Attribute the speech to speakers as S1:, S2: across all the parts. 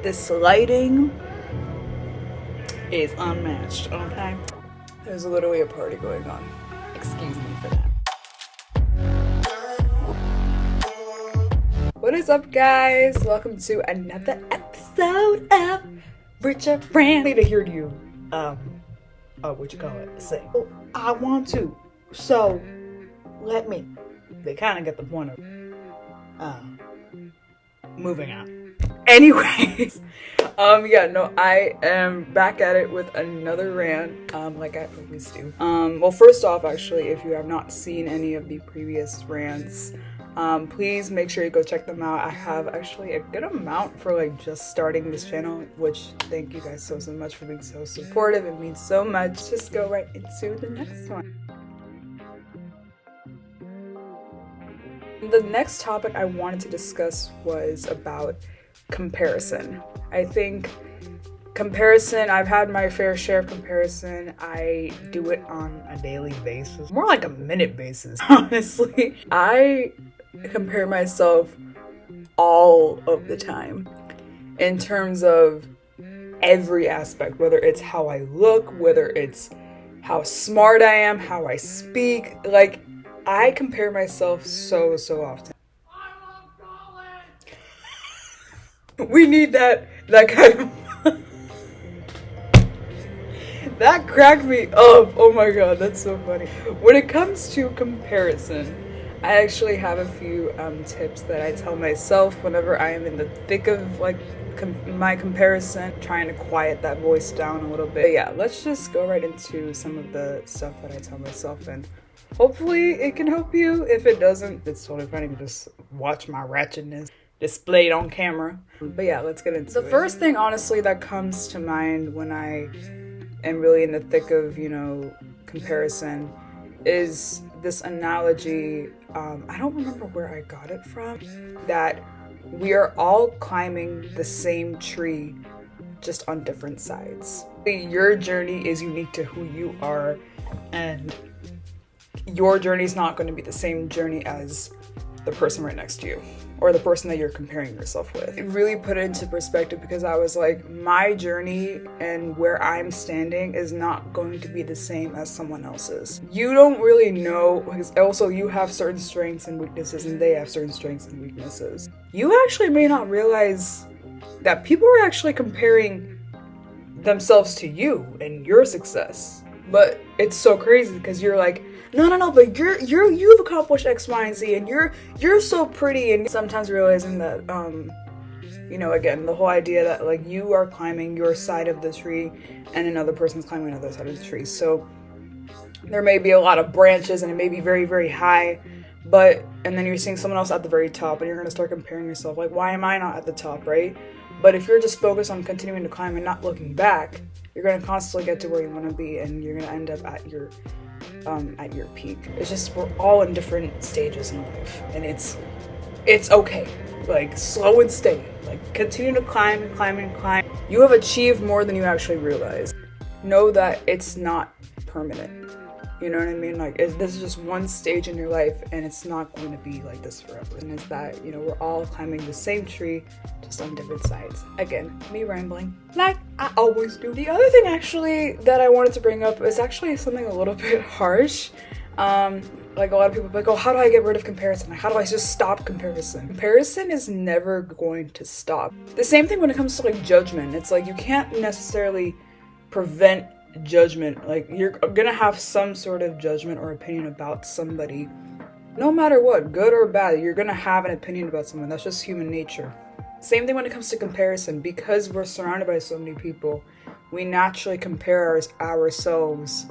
S1: This lighting is unmatched, okay? There's literally a party going on. Excuse me for that. What is up, guys? Welcome to another episode of Richard Brand. To hear you, what you call it, say, oh, I want to, so let me. They kind of get the point of moving on. Anyways, I am back at it with another rant, like I always do. Well, first off, actually, if you have not seen any of the previous rants, please make sure you go check them out. I have actually a good amount for like just starting this channel, which thank you guys so much for being so supportive. It means so much. Just go right into the next one. The next topic I wanted to discuss was about comparison. I think comparison, I've had my fair share of comparison. I do it on a daily basis, more like a minute basis, honestly. I compare myself all of the time in terms of every aspect, whether it's how I look, whether it's how smart I am, how I speak. Like, I compare myself so often. We need that kind of that cracked me up. Oh my god, that's so funny. When it comes to comparison, I actually have a few tips that I tell myself whenever I am in the thick of like my comparison, trying to quiet that voice down a little bit. But yeah, let's just go right into some of the stuff that I tell myself, and hopefully it can help you. If it doesn't, it's totally fine. You can just watch my ratchetness displayed on camera. But yeah, let's get into it. The first thing, honestly, that comes to mind when I am really in the thick of, comparison is this analogy. I don't remember where I got it from, that we are all climbing the same tree, just on different sides. Your journey is unique to who you are, and your journey is not going to be the same journey as the person right next to you or the person that you're comparing yourself with. It really put it into perspective, because I was like, my journey and where I'm standing is not going to be the same as someone else's. You don't really know, because also you have certain strengths and weaknesses, and they have certain strengths and weaknesses. You actually may not realize that people are actually comparing themselves to you and your success. But it's so crazy, because you're like, no, but you've accomplished X, Y, and Z, and you're so pretty. And sometimes realizing that, again, the whole idea that like you are climbing your side of the tree and another person's climbing another side of the tree. So there may be a lot of branches and it may be very, very high, and then you're seeing someone else at the very top, and you're going to start comparing yourself. Like, why am I not at the top, right? But if you're just focused on continuing to climb and not looking back, you're going to constantly get to where you want to be, and you're going to end up at your peak. It's just, we're all in different stages in life, and it's okay. Like, slow and steady. Like, continue to climb and climb and climb. You have achieved more than you actually realize. Know that it's not permanent. You know what I mean? Like, this is just one stage in your life, and it's not going to be like this forever. And it's that, we're all climbing the same tree, just on different sides. Again, me rambling, like I always do. The other thing, actually, that I wanted to bring up is actually something a little bit harsh. Like, a lot of people are like, oh, how do I get rid of comparison? Like, how do I just stop comparison? Comparison is never going to stop. The same thing when it comes to, like, judgment. It's like, you can't necessarily prevent judgment. Like, you're gonna have some sort of judgment or opinion about somebody, no matter what, good or bad. You're gonna have an opinion about someone. That's just human nature. Same thing when it comes to comparison. Because we're surrounded by so many people, we naturally compare ourselves,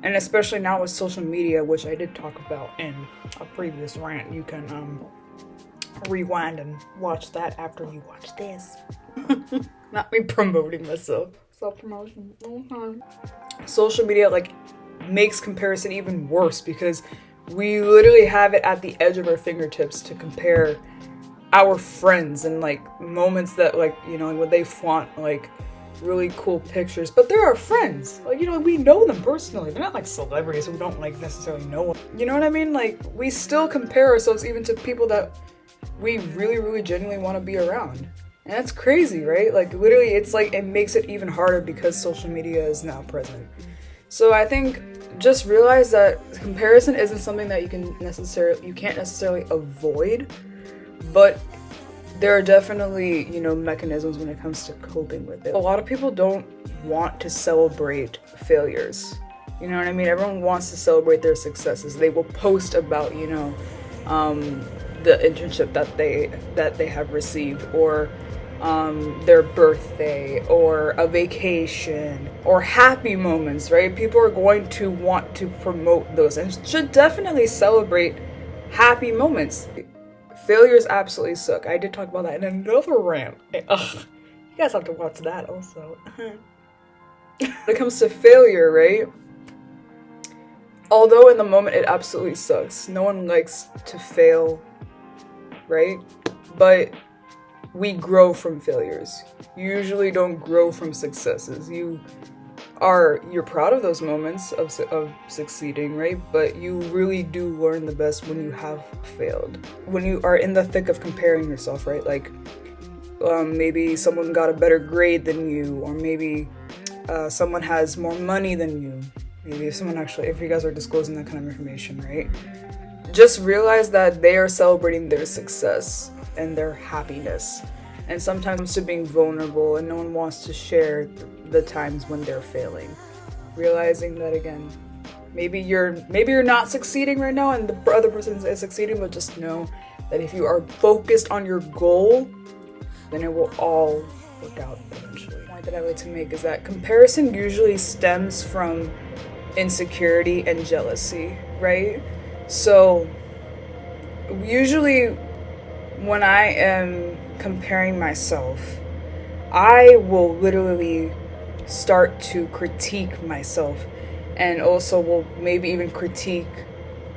S1: and especially now with social media, which I did talk about in a previous rant. You can rewind and watch that after you watch this. Not me promoting myself. Self-promotion. Social media like makes comparison even worse, because we literally have it at the edge of our fingertips to compare our friends, and like moments that like, when they flaunt like really cool pictures, but they're our friends. Like, we know them personally. They're not like celebrities who we don't like necessarily know them. You know what I mean? Like, we still compare ourselves even to people that we really, really genuinely want to be around. And that's crazy, right? Like literally it's like it makes it even harder because social media is now present. So I think just realize that comparison isn't something that you can't necessarily avoid, but there are definitely, mechanisms when it comes to coping with it. A lot of people don't want to celebrate failures. You know what I mean? Everyone wants to celebrate their successes. They will post about, the internship that they have received, or their birthday, or a vacation, or happy moments, right? People are going to want to promote those and should definitely celebrate happy moments. Failures absolutely suck. I did talk about that in another rant. Ugh, you guys have to watch that also. When it comes to failure, right? Although in the moment it absolutely sucks. No one likes to fail, right? But we grow from failures. You usually don't grow from successes. You're proud of those moments of succeeding, right? But you really do learn the best when you have failed. When you are in the thick of comparing yourself, right? Like maybe someone got a better grade than you, or maybe someone has more money than you. Maybe if you guys are disclosing that kind of information, right? Just realize that they are celebrating their success and their happiness. And sometimes to being vulnerable, and no one wants to share the times when they're failing. Realizing that again, maybe you're not succeeding right now and the other person is succeeding, but just know that if you are focused on your goal, then it will all work out eventually. The point that I like to make is that comparison usually stems from insecurity and jealousy, right? So usually when I am comparing myself, I will literally start to critique myself, and also will maybe even critique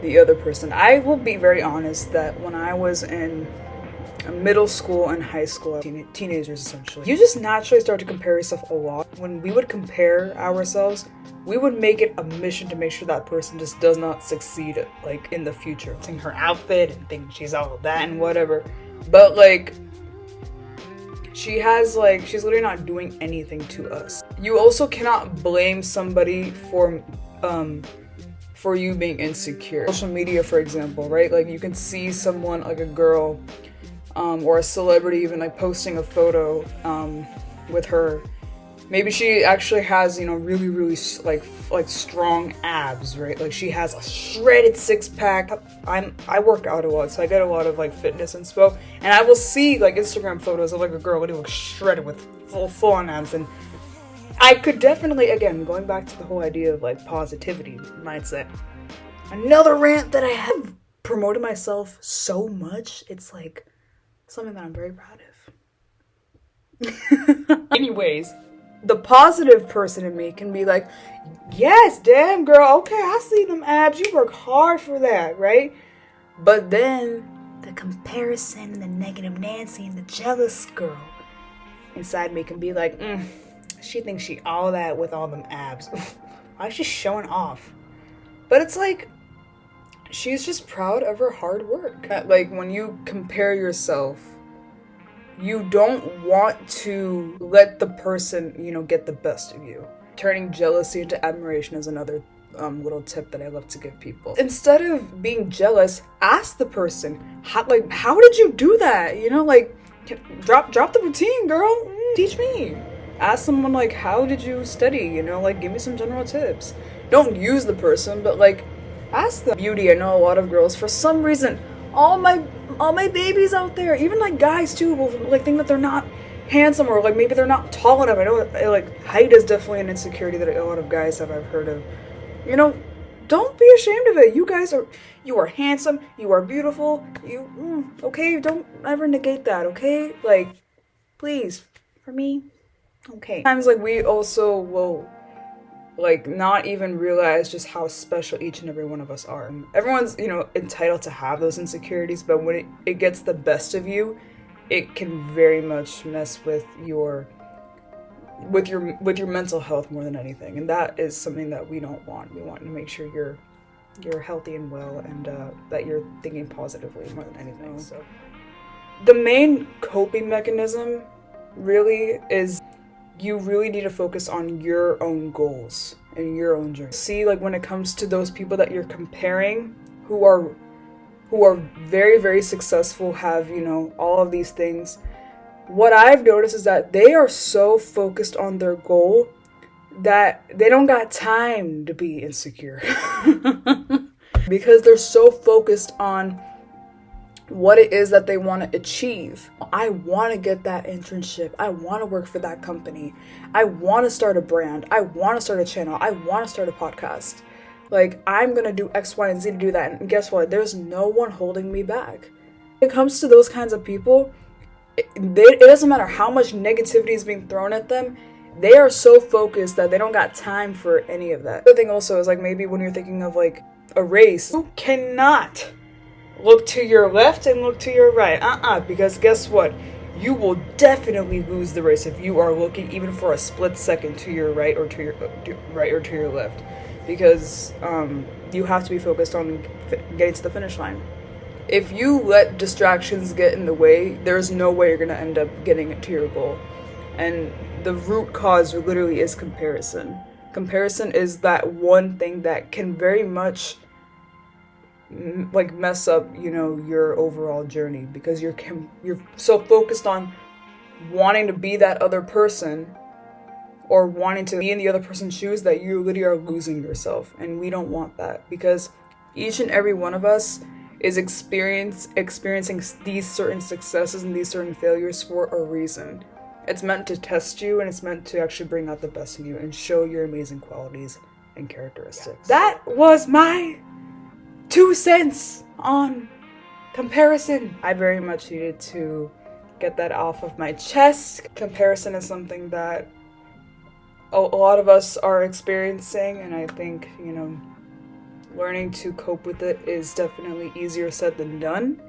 S1: the other person. I will be very honest that when I was in middle school and high school, teenagers essentially, you just naturally start to compare yourself a lot. When we would compare ourselves, we would make it a mission to make sure that person just does not succeed, like in the future. Seeing her outfit and thinking she's all that and whatever. But like, she's literally not doing anything to us. You also cannot blame somebody for you being insecure. Social media, for example, right? Like you can see someone, like a girl, or a celebrity even, like posting a photo with her. Maybe she actually has, really, really like strong abs, right? Like she has a shredded six-pack. I work out a lot, so I get a lot of like fitness inspo, and I will see like Instagram photos of like a girl who looks shredded with full-on abs, and I could definitely, again, going back to the whole idea of like positivity mindset, another rant that I have promoted myself so much, it's like something that I'm very proud of. Anyways, the positive person in me can be like, yes, damn girl, okay, I see them abs, you work hard for that, right? But then the comparison, the negative Nancy, and the jealous girl inside me can be like, she thinks she all that with all them abs. Why is she showing off? But it's like, she's just proud of her hard work. Like when you compare yourself, you don't want to let the person, get the best of you. Turning jealousy into admiration is another little tip that I love to give people. Instead of being jealous, ask the person, how did you do that? Drop the routine, girl. Teach me. Ask someone, like, how did you study? Give me some general tips. Don't use the person, but like, ask them. Beauty, I know a lot of girls, for some reason, all my babies out there, even like guys too, will like think that they're not handsome, or like maybe they're not tall enough. I know like height is definitely an insecurity that a lot of guys have, I've heard of. Don't be ashamed of it. You are handsome, you are beautiful, okay, don't ever negate that, okay? Like, please, for me, okay. Sometimes like we also will like not even realize just how special each and every one of us are. Everyone's, entitled to have those insecurities, but when it gets the best of you, it can very much mess with your mental health more than anything. And that is something that we don't want. We want to make sure you're healthy and well, and that you're thinking positively more than anything. So the main coping mechanism really is you really need to focus on your own goals and your own journey. See, like when it comes to those people that you're comparing who are very, very successful, have, you know, all of these things, what I've noticed is that they are so focused on their goal that they don't got time to be insecure. Because they're so focused on what it is that they want to achieve. I want to get that internship. I want to work for that company. I want to start a brand. I want to start a channel. I want to start a podcast. Like, I'm going to do X, Y, and Z to do that. And guess what? There's no one holding me back. When it comes to those kinds of people, it doesn't matter how much negativity is being thrown at them. They are so focused that they don't got time for any of that. The thing also is, like, maybe when you're thinking of like a race, you cannot look to your left and look to your right. Because guess what? You will definitely lose the race if you are looking even for a split second to your right or to your left. Because you have to be focused on getting to the finish line. If you let distractions get in the way, there's no way you're gonna end up getting to your goal. And the root cause literally is comparison. Comparison is that one thing that can very much like mess up, you know, your overall journey, because you're so focused on wanting to be that other person or wanting to be in the other person's shoes that you literally are losing yourself. And we don't want that, because each and every one of us is experiencing these certain successes and these certain failures for a reason. It's meant to test you, and it's meant to actually bring out the best in you and show your amazing qualities and characteristics. That was my 2 cents on comparison. I very much needed to get that off of my chest. Comparison is something that a lot of us are experiencing, and I think, you know, learning to cope with it is definitely easier said than done.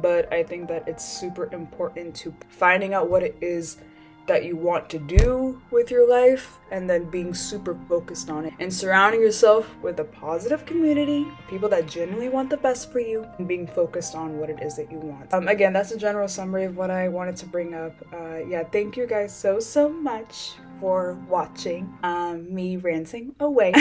S1: But I think that it's super important to finding out what it is that you want to do with your life, and then being super focused on it, and surrounding yourself with a positive community, people that genuinely want the best for you, and being focused on what it is that you want. Again, that's a general summary of what I wanted to bring up. Yeah, thank you guys so much for watching me ranting away.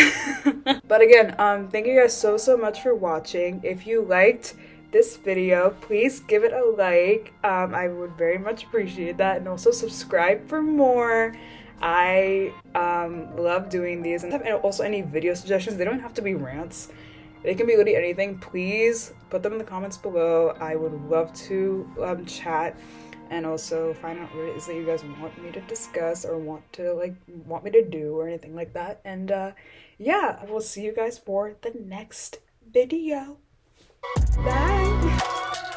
S1: But again, thank you guys so much for watching. If you liked this video, please give it a like. I would very much appreciate that, and also subscribe for more. I love doing these, and also any video suggestions. They don't have to be rants, they can be literally anything. Please put them in the comments below. I would love to chat and also find out what it is that you guys want me to discuss or want me to do or anything like that. And yeah, I will see you guys for the next video. Bye.